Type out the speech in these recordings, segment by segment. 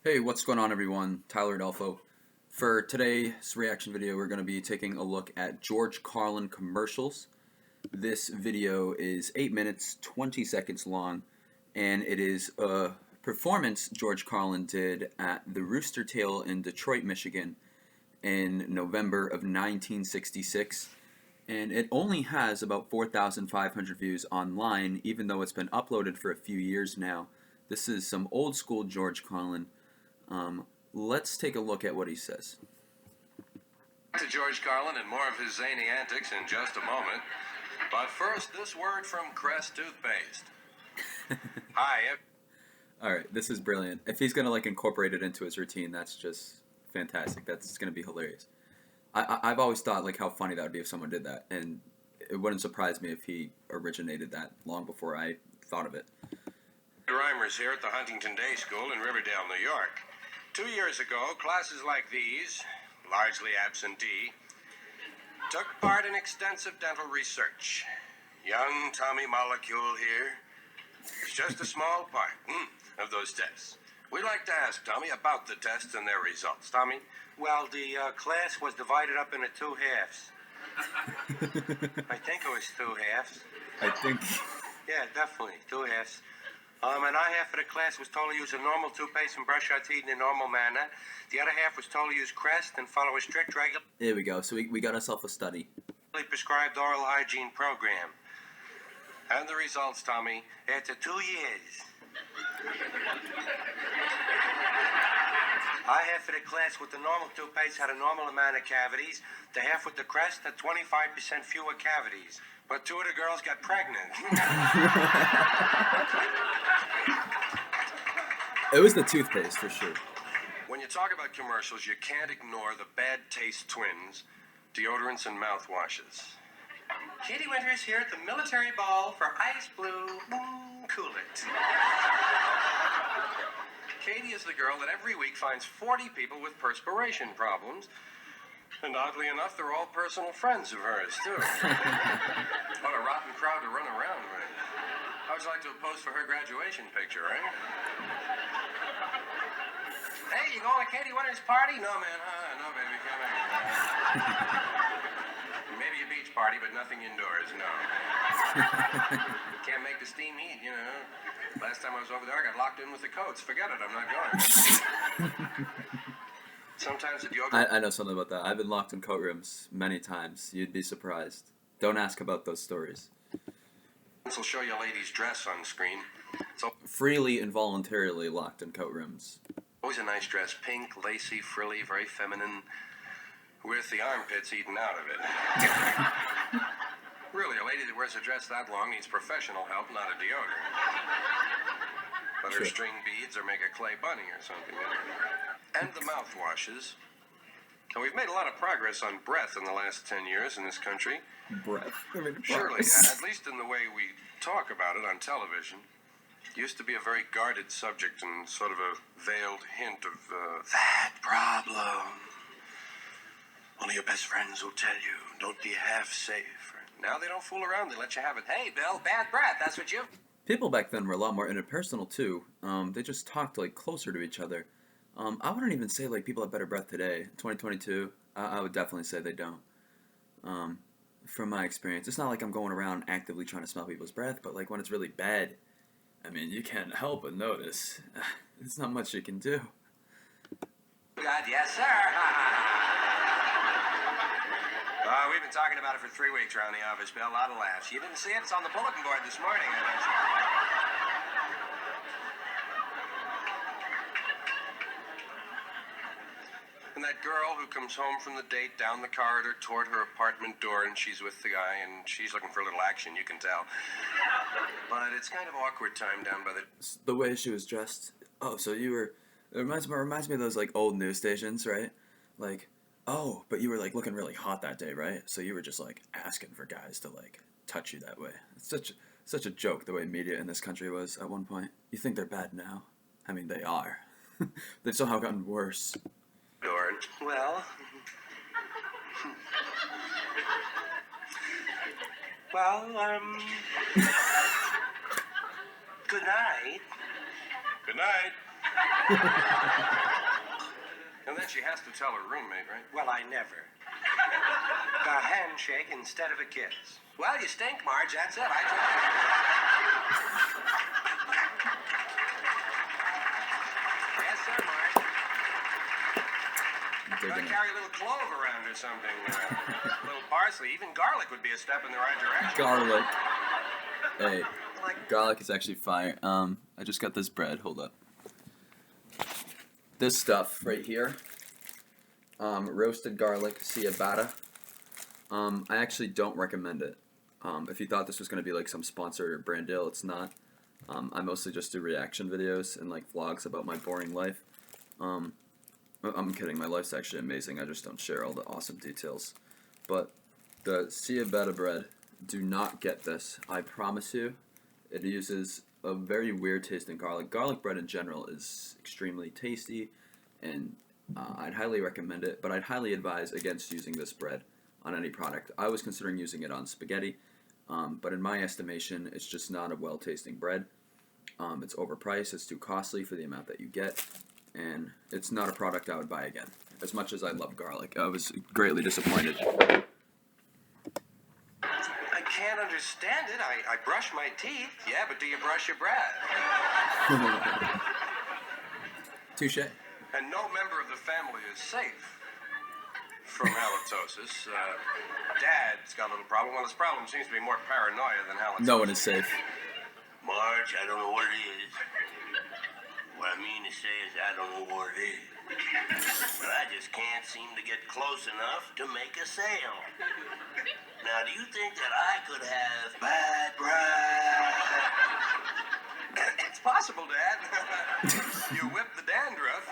Hey, what's going on, everyone? Tyler Adolfo. For today's reaction video, we're going to be taking a look at George Carlin commercials. This video is 8 minutes, 20 seconds long, and it is a performance George Carlin did at the Roostertail in Detroit, Michigan in November of 1966. And it only has about 4,500 views online, even though it's been uploaded for a few years now. This is some old school George Carlin. Let's take a look at what he says. To George Carlin and more of his zany antics in just a moment. But first, this word from Crest Toothpaste. Hi. Alright, this is brilliant. If he's gonna incorporate it into his routine, that's just fantastic. That's gonna be hilarious. I've always thought how funny that would be if someone did that, and it wouldn't surprise me if he originated that long before I thought of it. Rhymers here at the Huntington Day School in Riverdale, New York. 2 years ago, classes like these, largely absentee, took part in extensive dental research. Young Tommy Molecule here is just a small part of those tests. We'd like to ask Tommy about the tests and their results. Tommy? Well, the class was divided up into two halves. I think it was two halves. I think... Yeah, definitely, two halves. And our half of the class was told to use a normal toothpaste and brush our teeth in a normal manner. The other half was told to use Crest and follow a strict, regular... There we go. So we got ourselves a study. ...prescribed oral hygiene program. And the results, Tommy? After 2 years. Our half of the class with the normal toothpaste had a normal amount of cavities. The half with the Crest had 25% fewer cavities. But two of the girls got pregnant. It was the toothpaste, for sure. When you talk about commercials, you can't ignore the bad taste twins, deodorants and mouthwashes. Katie Winter's here at the military ball for ice blue. Cool it. Katie is the girl that every week finds 40 people with perspiration problems. And oddly enough, they're all personal friends of hers, too. What a rotten crowd to run around with. How would you like to pose for her graduation picture, right? Hey, you going to Katie Winter's party? No, man. No, baby. Come in. Maybe a beach party, but nothing indoors, no. Can't make the steam heat, you know. Last time I was over there, I got locked in with the coats. Forget it, I'm not going. Sometimes the deodorant... I know something about that. I've been locked in coat rooms many times. You'd be surprised. Don't ask about those stories. This will show you a lady's dress on screen. So Freely and voluntarily locked in coat rooms. always a nice dress. Pink, lacy, frilly, very feminine, with the armpits eaten out of it. Really, a lady that wears a dress that long needs professional help, not a deodorant. Let her string beads or make a clay bunny or something. And the mouthwashes. And we've made a lot of progress on breath in the last 10 years in this country. Breath. Surely, at least in the way we talk about it on television. It used to be a very guarded subject and sort of a veiled hint of that problem. Only your best friends will tell you. Don't be half safe. Now they don't fool around. They let you have it. Hey, Bill, bad breath. That's what you... People back then were a lot more interpersonal, too. They just talked, closer to each other. I wouldn't even say, people have better breath today. 2022, I would definitely say they don't. From my experience. It's not like I'm going around actively trying to smell people's breath, but, when it's really bad, I mean, you can't help but notice. There's not much you can do. God, yes, sir. We've been talking about it for 3 weeks around the office, Bill. A lot of laughs. You didn't see it? It's on the bulletin board this morning, I guess. And that girl who comes home from the date down the corridor toward her apartment door, and she's with the guy, and she's looking for a little action, you can tell. But it's kind of awkward time down by the way she was dressed. Oh, so you were... It reminds me of those, old news stations, right? Oh, but you were, looking really hot that day, right? So you were just, asking for guys to, touch you that way. It's such a joke the way media in this country was at one point. You think they're bad now? I mean, they are. They've somehow gotten worse. door. Well... Well, good night. Good night. And then she has to tell her roommate, right? Well, I never. A handshake instead of a kiss. Well, you stink, Marge. That's it. I just... Yes, sir, Marge. Gotta carry a little clove around or something. A little parsley. Even garlic would be a step in the right direction. Garlic. Hey, garlic is actually fire. I just got this bread. Hold up. This stuff right here. Roasted garlic ciabatta. I actually don't recommend it. If you thought this was going to be like some sponsored or brand deal, it's not. I mostly just do reaction videos and like vlogs about my boring life. I'm kidding, my life's actually amazing, I just don't share all the awesome details. But the ciabatta bread, do not get this, I promise you. It uses a very weird tasting garlic. Garlic bread in general is extremely tasty, and I'd highly recommend it, but I'd highly advise against using this bread on any product. I was considering using it on spaghetti, but in my estimation, it's just not a well-tasting bread. It's overpriced, it's too costly for the amount that you get, and it's not a product I would buy again. As much as I love garlic, I was greatly disappointed. I can't understand it. I brush my teeth. Yeah, but do you brush your breath? Touche. And no member of the family is safe from halitosis. Dad's got a little problem. Well, his problem seems to be more paranoia than halitosis. No one is safe. Marge, I don't know what it is. What I mean to say is I don't know what it is. But I just can't seem to get close enough to make a sale. Now, do you think that I could have bad breath? It's possible, Dad. You whip the dandruff.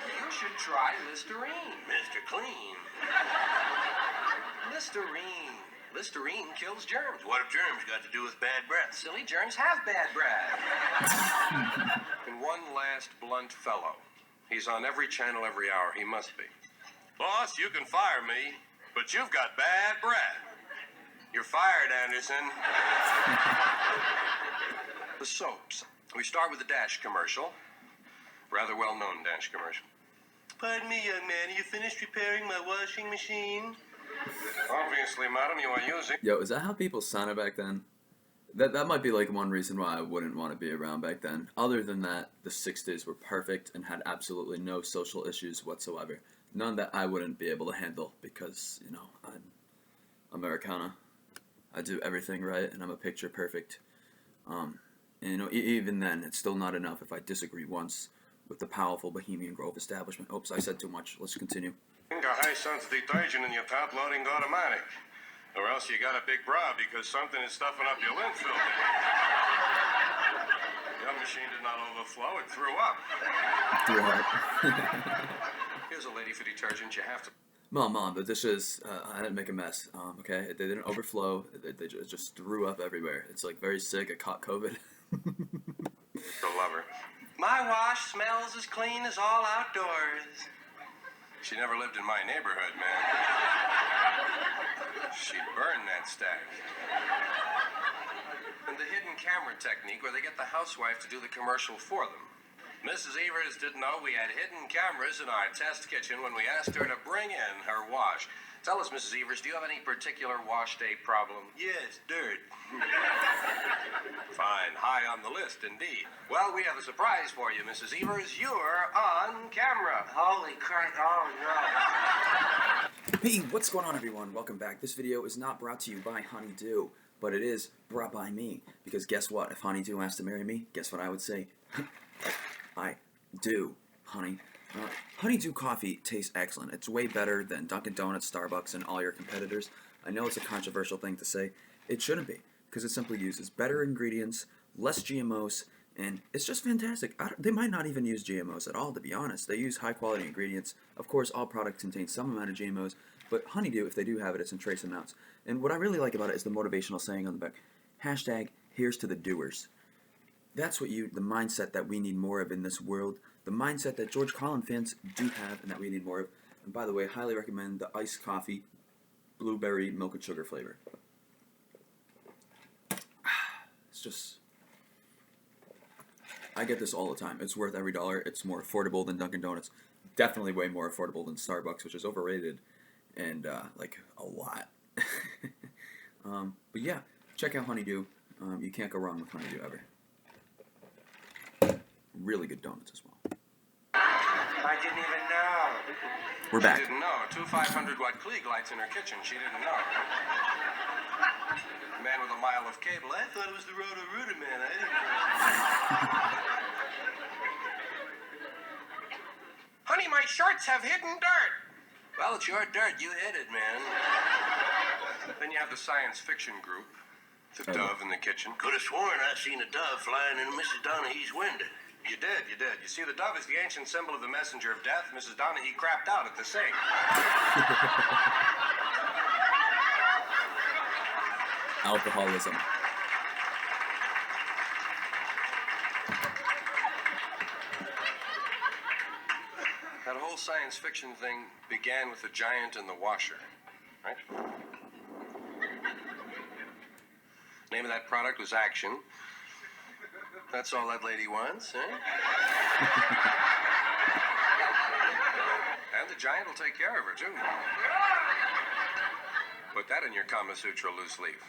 You should try Listerine. Mr. Clean. Listerine. Listerine kills germs. What have germs got to do with bad breath? Silly germs have bad breath. And one last blunt fellow. He's on every channel every hour. He must be. Boss, you can fire me, but you've got bad breath. You're fired, Anderson. The soaps. We start with the Dash commercial. Rather well-known Dash commercial. Pardon me, young man. Are you finished repairing my washing machine? Obviously, madam, you are using... Yo, is that how people sounded back then? That might be like one reason why I wouldn't want to be around back then. Other than that, the 60s were perfect and had absolutely no social issues whatsoever. None that I wouldn't be able to handle because, you know, I'm Americana. I do everything right and I'm a picture perfect. And, you know, even then, it's still not enough if I disagree once with the powerful Bohemian Grove establishment. Oops, I said too much. Let's continue. A high-sense detergent in your top-loading automatic. Or else you got a big bra because something is stuffing up your lymph filter. Your machine did not overflow, it threw up. Here's a lady for detergent, you have to... Mom, the dishes, I didn't make a mess, okay? They didn't overflow, they just threw up everywhere. It's like very sick, I caught COVID. The lover. My wash smells as clean as all outdoors. She never lived in my neighborhood, man. She'd burn that stack. And the hidden camera technique where they get the housewife to do the commercial for them. Mrs. Evers didn't know we had hidden cameras in our test kitchen when we asked her to bring in her wash. Tell us, Mrs. Evers, do you have any particular wash day problem? Yes, dirt. Fine, high on the list indeed. Well, we have a surprise for you, Mrs. Evers. You're on camera. Holy crap, oh no. Hey, what's going on, everyone? Welcome back. This video is not brought to you by Honeydew, but it is brought by me. Because guess what? If Honeydew asked to marry me, guess what I would say? I do, honey. Honeydew coffee tastes excellent. It's way better than Dunkin' Donuts, Starbucks, and all your competitors. I know it's a controversial thing to say. It shouldn't be, because it simply uses better ingredients, less GMOs, and it's just fantastic. They might not even use GMOs at all, to be honest. They use high-quality ingredients. Of course, all products contain some amount of GMOs, but Honeydew, if they do have it, it's in trace amounts. And what I really like about it is the motivational saying on the back. Hashtag, here's to the doers. That's what the mindset that we need more of in this world. The mindset that George Carlin fans do have and that we need more of. And by the way, highly recommend the iced coffee, blueberry, milk and sugar flavor. just, I get this all the time. It's worth every dollar. It's more affordable than Dunkin' Donuts. Definitely way more affordable than Starbucks, which is overrated, and like a lot. But yeah, check out Honeydew. You can't go wrong with Honeydew ever. Really good donuts as well. I didn't even know. We're back. She didn't know. 2 500-watt Klieg lights in her kitchen. She didn't know. Man with a mile of cable. I thought it was the Roostertail man. I didn't know. Honey, my shorts have hidden dirt. Well, it's your dirt. You hit it, man. Then you have the science fiction group. The dove in the kitchen. Could have sworn I seen a dove flying in Mrs. Donaghy's window. You did. You see, the dove is the ancient symbol of the messenger of death. Mrs. Donaghy crapped out at the sink. Alcoholism. That whole science fiction thing began with the giant in the washer, right? Name of that product was Action. That's all that lady wants, eh? And the giant will take care of her, too. Put that in your Kama Sutra loose leaf.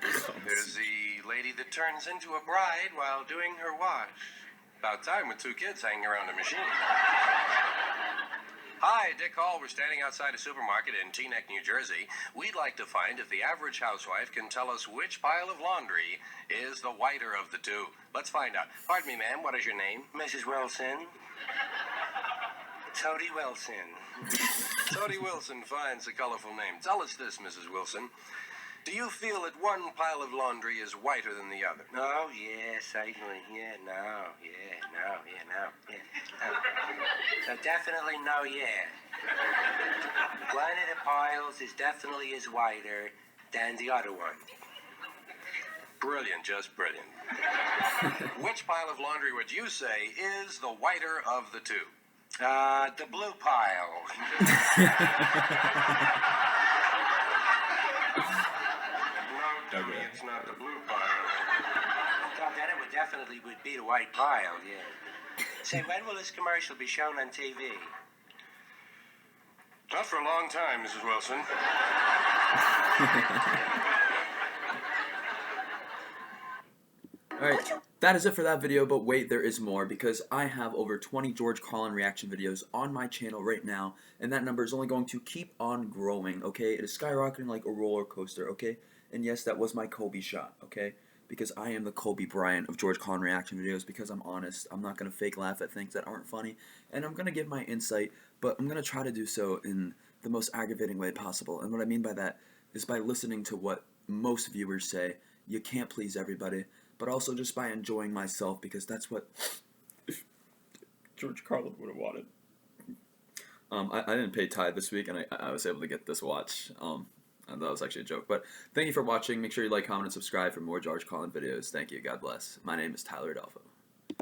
There's the lady that turns into a bride while doing her wash. About time with 2 kids hanging around a machine. Hi, Dick Hall. We're standing outside a supermarket in Teaneck, New Jersey. We'd like to find if the average housewife can tell us which pile of laundry is the whiter of the two. Let's find out. Pardon me, ma'am. What is your name? Mrs. Wilson. Toady Wilson. Toady Wilson. Fine. It's a colorful name. Tell us this, Mrs. Wilson. Do you feel that one pile of laundry is whiter than the other? Oh, yeah, certainly. Yeah, no. So definitely no, yeah. One of the piles is definitely is whiter than the other one. Brilliant, just brilliant. Which pile of laundry would you say is the whiter of the two? The blue pile. Dummy, it's not the blue pile. Oh, then it would definitely be the white pile, yeah. Say, when will this commercial be shown on TV? Not for a long time, Mrs. Wilson. Alright, that is it for that video, but wait, there is more, because I have over 20 George Carlin reaction videos on my channel right now, and that number is only going to keep on growing, okay? It is skyrocketing like a roller coaster, okay? And yes, that was my Kobe shot, okay? Because I am the Kobe Bryant of George Carlin reaction videos, because I'm honest. I'm not going to fake laugh at things that aren't funny, and I'm going to give my insight, but I'm going to try to do so in the most aggravating way possible. And what I mean by that is by listening to what most viewers say. You can't please everybody, but also just by enjoying myself, because that's what George Carlin would have wanted. I didn't pay tithe this week, and I was able to get this watch. And that was actually a joke. But thank you for watching. Make sure you like, comment, and subscribe for more George Carlin videos. Thank you. God bless. My name is Tyler Adolfo.